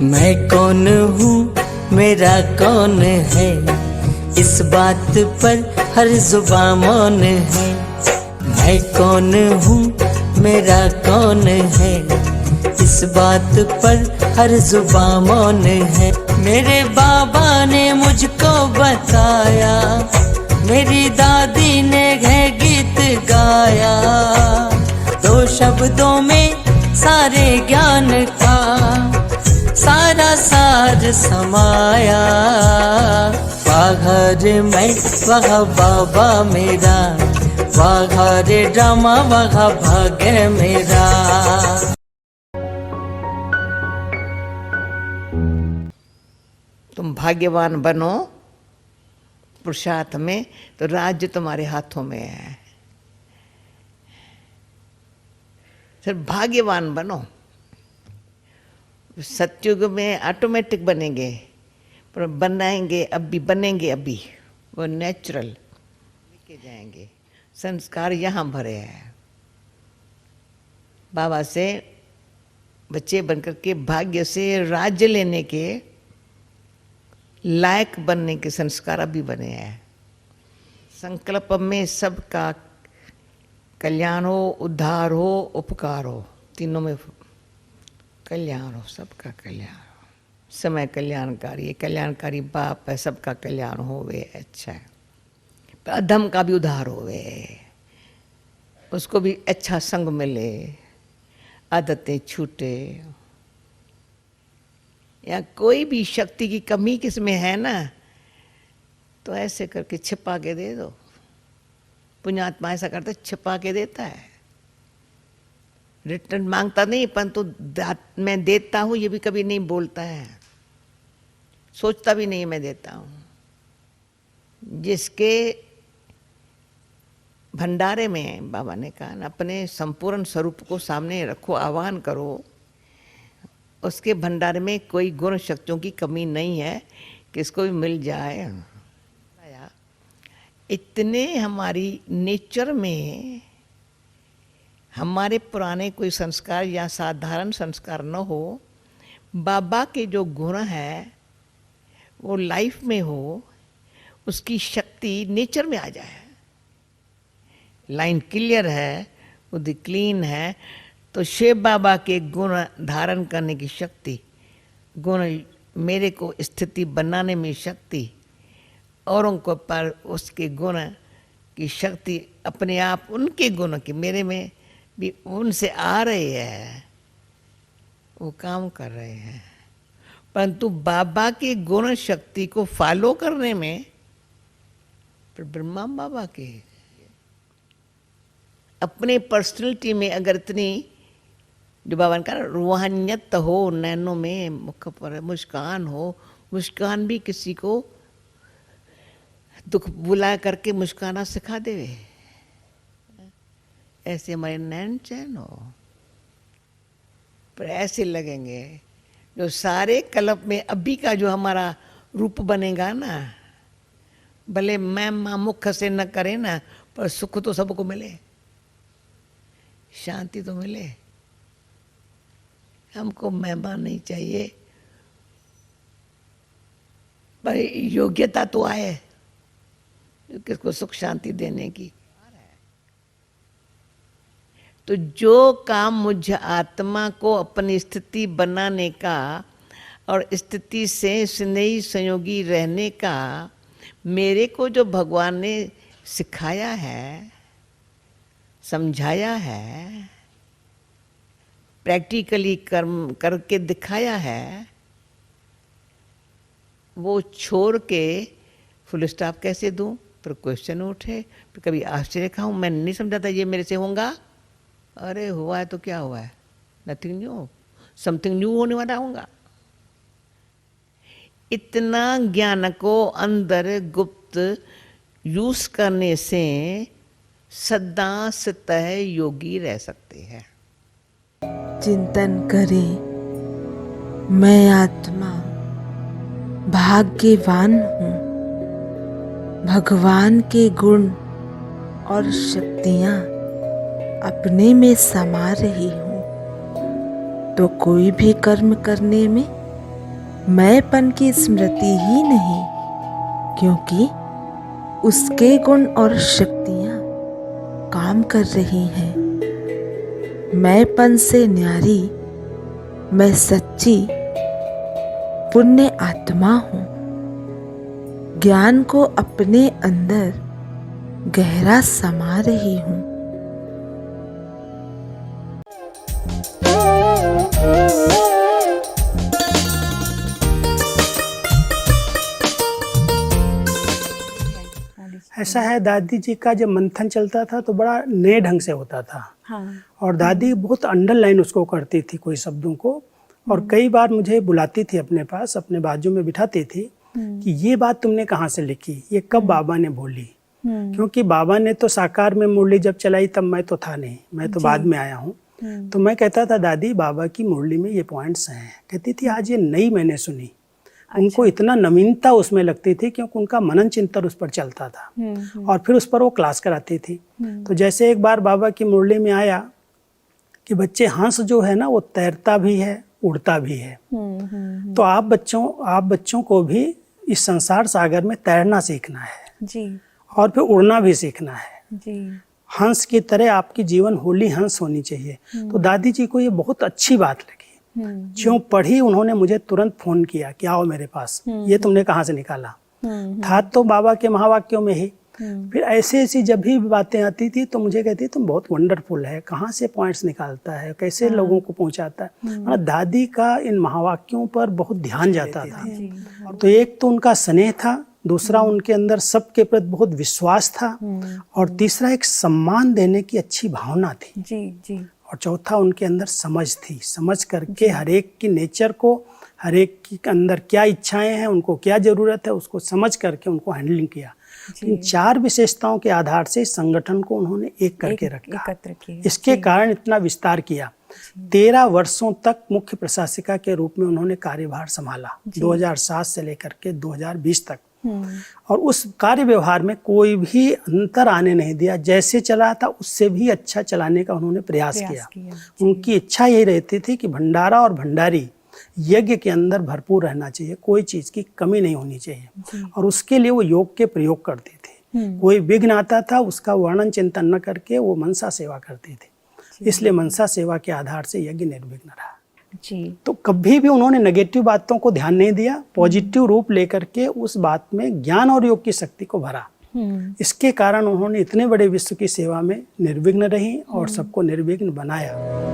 मैं कौन हूँ, मेरा कौन है, इस बात पर हर जुबां मौन है। मैं कौन हूँ, मेरा कौन है, इस बात पर हर जुबां मौन है। मेरे बाबा ने मुझको बताया, मेरी दादी ने है गीत गाया, दो शब्दों में सारे ज्ञान का सारा सार समाया। वाघर मैं वह बाबा मेरा, वाघर ड्रामा वह भाग्य मेरा। तुम भाग्यवान बनो पुरुषार्थ में, तो राज्य तुम्हारे हाथों में है। सिर्फ भाग्यवान बनो। सतयुग में ऑटोमेटिक बनेंगे, पर बनाएंगे अभी, बनेंगे अभी, वो नेचुरल लेके जाएंगे। संस्कार यहाँ भरे हैं। बाबा से बच्चे बनकर के भाग्य से राज्य लेने के लायक बनने के संस्कार अभी बने हैं। संकल्प में सबका कल्याण हो, उद्धार हो, उपकार हो, तीनों में कल्याण हो, सबका कल्याण हो। समय कल्याणकारी है, कल्याणकारी बाप है, सबका कल्याण होवे, अच्छा है। पर अधम का भी उद्धार होवे, उसको भी अच्छा संग मिले, आदतें छूटे। या कोई भी शक्ति की कमी किसमें है ना, तो ऐसे करके छिपा के दे दो। पुण्यात्मा ऐसा करता है, छिपा के देता है। रिटर्न मांगता नहीं, परंतु मैं देता हूं ये भी कभी नहीं बोलता है, सोचता भी नहीं मैं देता हूं। जिसके भंडारे में बाबा ने कहा अपने संपूर्ण स्वरूप को सामने रखो, आह्वान करो, उसके भंडारे में कोई गुण शक्तियों की कमी नहीं है, किसको भी मिल जाए। इतने हमारी नेचर में हमारे पुराने कोई संस्कार या साधारण संस्कार न हो, बाबा के जो गुण है वो लाइफ में हो, उसकी शक्ति नेचर में आ जाए। लाइन क्लियर है, बुद्धि क्लीन है, तो शिव बाबा के गुण धारण करने की शक्ति, गुण मेरे को स्थिति बनाने में शक्ति, औरों को पर उसके गुण की शक्ति अपने आप उनके गुण की मेरे में भी उनसे आ रही है, वो काम कर रहे हैं। परंतु बाबा के गुण शक्ति को फॉलो करने में ब्रह्मा बाबा के अपने पर्सनैलिटी में अगर इतनी जो बाबा ने कहा रूहानियत हो, नैनों में मुख पर मुस्कान हो, मुस्कान भी किसी को दुख बुला करके मुस्काना सिखा देवे, ऐसे हमारे नैन चैन हो। पर ऐसे लगेंगे जो सारे कल्प में अभी का जो हमारा रूप बनेगा ना, भले मैं माँ मुख से न करे ना, पर सुख तो सबको मिले, शांति तो मिले। हमको मेहमान नहीं चाहिए, पर योग्यता तो आए किसको सुख शांति देने की। तो जो काम मुझ आत्मा को अपनी स्थिति बनाने का और स्थिति से स्नेही संयोगी रहने का मेरे को जो भगवान ने सिखाया है, समझाया है, प्रैक्टिकली कर्म करके दिखाया है, वो छोड़ के फुल स्टॉप कैसे दूं? पर क्वेश्चन उठे, फिर कभी आश्चर्य खाऊं, मैं नहीं समझा था ये मेरे से होगा। अरे हुआ है तो क्या हुआ है, नथिंग न्यू, समथिंग न्यू होने वाला होगा। इतना ज्ञान को अंदर गुप्त यूज करने से सदा सतह योगी रह सकते हैं। चिंतन करें, मैं आत्मा भाग्यवान हूँ, भगवान के गुण और शक्तियाँ अपने में समा रही हूँ, तो कोई भी कर्म करने में मैंपन की स्मृति ही नहीं, क्योंकि उसके गुण और शक्तियाँ काम कर रही हैं। मैंपन से न्यारी मैं सच्ची पुण्य आत्मा हूँ। ज्ञान को अपने अंदर गहरा समा रही हूँ। ऐसा है, दादी जी का जब मंथन चलता था तो बड़ा नए ढंग से होता था। हाँ। और दादी बहुत अंडरलाइन उसको करती थी कोई शब्दों को, और कई बार मुझे बुलाती थी अपने पास, अपने बाजू में बिठाती थी कि ये बात तुमने कहाँ से लिखी, ये कब बाबा ने बोली। क्योंकि बाबा ने तो साकार में मुरली जब चलाई तब मैं तो था नहीं, मैं तो बाद में आया हूँ। तो मैं कहता था दादी बाबा की मुरली में ये पॉइंट्स हैं। कहती थी आज ये नई मैंने सुनी। उनको इतना नवीनता उसमें लगती थी क्योंकि उनका मनन चिंतन उस पर चलता था, और फिर उस पर वो क्लास कराती थी। तो जैसे एक बार बाबा की मुरली में आया कि बच्चे, हंस जो है ना वो तैरता भी है, उड़ता भी है। तो आप बच्चों को भी इस संसार सागर में तैरना सीखना है जी, और फिर उड़ना भी सीखना है जी। हंस की तरह आपकी जीवन होली हंस होनी चाहिए। तो दादी जी को ये बहुत अच्छी बात लगी। जो पढ़ी उन्होंने मुझे तुरंत फोन किया कि आओ मेरे पास, ये तुमने कहाँ से निकाला। था तो बाबा के महावाक्यों में ही। फिर ऐसी जब भी बातें आती थी तो मुझे कहती तुम बहुत वंडरफुल है, कहाँ से पॉइंट्स निकालता है, कैसे लोगों को पहुंचाता है। मतलब दादी का इन महावाक्यों पर बहुत ध्यान जाता था। तो एक तो उनका स्नेह था, दूसरा उनके अंदर सबके प्रति बहुत विश्वास था, और तीसरा एक सम्मान देने की अच्छी भावना थी जी, जी। और चौथा उनके अंदर समझ थी। समझ करके हर एक की नेचर को, हर एक के अंदर क्या इच्छाएं हैं, उनको क्या जरूरत है, उसको समझ करके उनको हैंडलिंग किया। इन 4 विशेषताओं के आधार से संगठन को उन्होंने एक करके रखा। एकत्र किया। इसके कारण इतना विस्तार किया। 13 वर्षों तक मुख्य प्रशासिका के रूप में उन्होंने कार्यभार संभाला, 2007 से लेकर के 2020 तक। और उस कार्य व्यवहार में कोई भी अंतर आने नहीं दिया। जैसे चला था उससे भी अच्छा चलाने का उन्होंने प्रयास किया। उनकी इच्छा यही रहती थी कि भंडारा और भंडारी यज्ञ के अंदर भरपूर रहना चाहिए, कोई चीज की कमी नहीं होनी चाहिए। और उसके लिए वो योग के प्रयोग करते थे। कोई विघ्न आता था उसका वर्णन चिंतन न करके वो मनसा सेवा करते थे। इसलिए मनसा सेवा के आधार से यज्ञ निर्विघ्न रहा जी। तो कभी भी उन्होंने नेगेटिव बातों को ध्यान नहीं दिया, पॉजिटिव रूप लेकर के उस बात में ज्ञान और योग की शक्ति को भरा। इसके कारण उन्होंने इतने बड़े विश्व की सेवा में निर्विघ्न रही और सबको निर्विघ्न बनाया।